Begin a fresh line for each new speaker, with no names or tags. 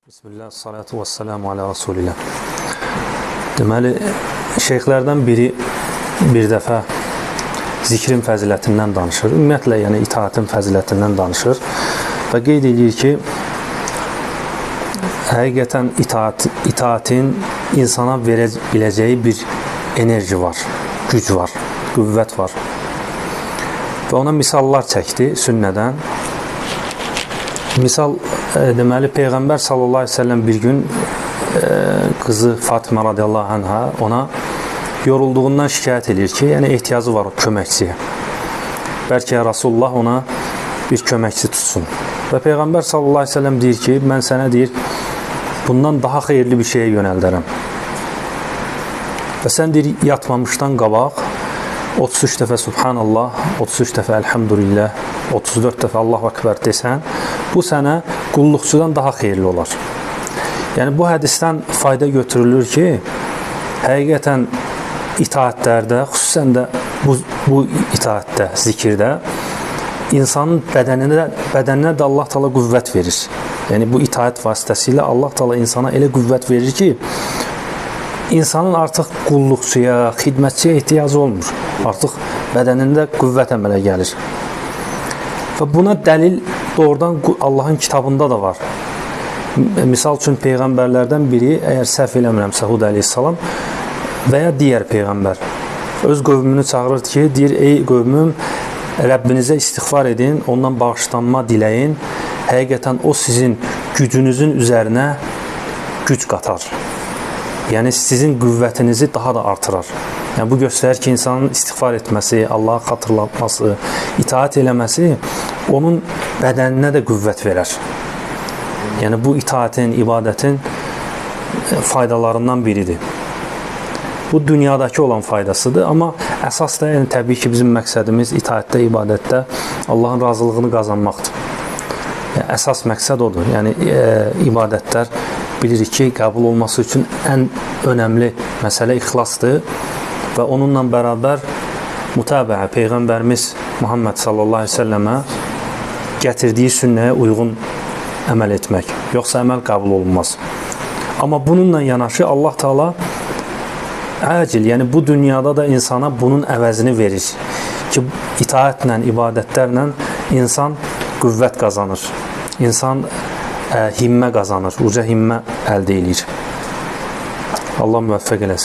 Bismillah, salatu və salamu ala Rasulillah. Deməli, şeyxlərdən biri bir dəfə zikrin fəzilətindən danışır. Ümumiyyətlə, yəni itaətin fəzilətindən danışır. Və qeyd edir ki, həqiqətən itaətin insana verə biləcəyi bir enerji var, güc var, qüvvət var. Və ona misallar çəkdi sünnədən. Misal, deməli, Peyğəmbər sallallahu aleyhi ve sellem bir gün qızı Fatimə radiyallahu anh'a ona yorulduğundan şikayət edir ki, yəni ehtiyacı var o köməkçiyə. Bəlkə Rasulullah ona bir köməkçi tutsun. Və Peyğəmbər sallallahu aleyhi ve sellem deyir ki, mən sənə deyir, bundan daha xeyirli bir şeyə yönəldərəm. Və sən deyir, yatmamışdan qabaq 33 dəfə Subhanallah, 33 dəfə Elhamdülillah, 34 dəfə Allahu Ekber desən, bu sənə qulluqçudan daha xeyirli olar. Yəni, bu hədisdən fayda götürülür ki, həqiqətən itaətlərdə, xüsusən də bu itaətdə, zikirdə, insanın bədəninə də Allah Teala qüvvət verir. Yəni, bu itaət vasitəsilə Allah Teala insana elə qüvvət verir ki, insanın artıq qulluqçuya, xidmətçiyə ehtiyacı olmur. Artıq bədənində qüvvət əmələ gəlir. Və buna dəlil doğrudan Allahın kitabında da var. Misal üçün, Peyğəmbərlərdən biri, əgər səhv eləmirəmsə, Hud əleyhissalam və ya digər Peyğəmbər öz qövmünü çağırır ki, deyir, ey qövmüm, Rəbbinizə istiğfar edin, ondan bağışlanma diləyin, həqiqətən o sizin gücünüzün üzərinə güc qatar. Yəni, sizin qüvvətinizi daha da artırar. Yəni, bu göstərir ki, insanın istiğfar etməsi, Allah'a xatırlatması, itaat eləməsi onun bədəninə də qüvvət verər. Yəni, bu itaətin, ibadətin faydalarından biridir. Bu, dünyadakı olan faydasıdır. Amma əsas da, yəni, təbii ki, bizim məqsədimiz itaətdə, ibadətdə Allahın razılığını qazanmaqdır. Yəni, əsas məqsəd odur. Yəni, ibadətlər bilirik ki, qəbul olması üçün ən önəmli məsələ ixlasdır və onunla bərabər mütabəə, Peyğəmbərimiz Muhammed sallallahu aleyhi ve sellemə gətirdiyi sünnəyə uyğun əməl etmək. Yoxsa əməl qəbul olunmaz. Amma bununla yanaşı Allah Teala əcil, yəni bu dünyada da insana bunun əvəzini verir ki, itaətlə, ibadətlərlə insan qüvvət qazanır. İnsan himmə qazanır, uca himmə əldə edir. Allah müvəffəq eləsin.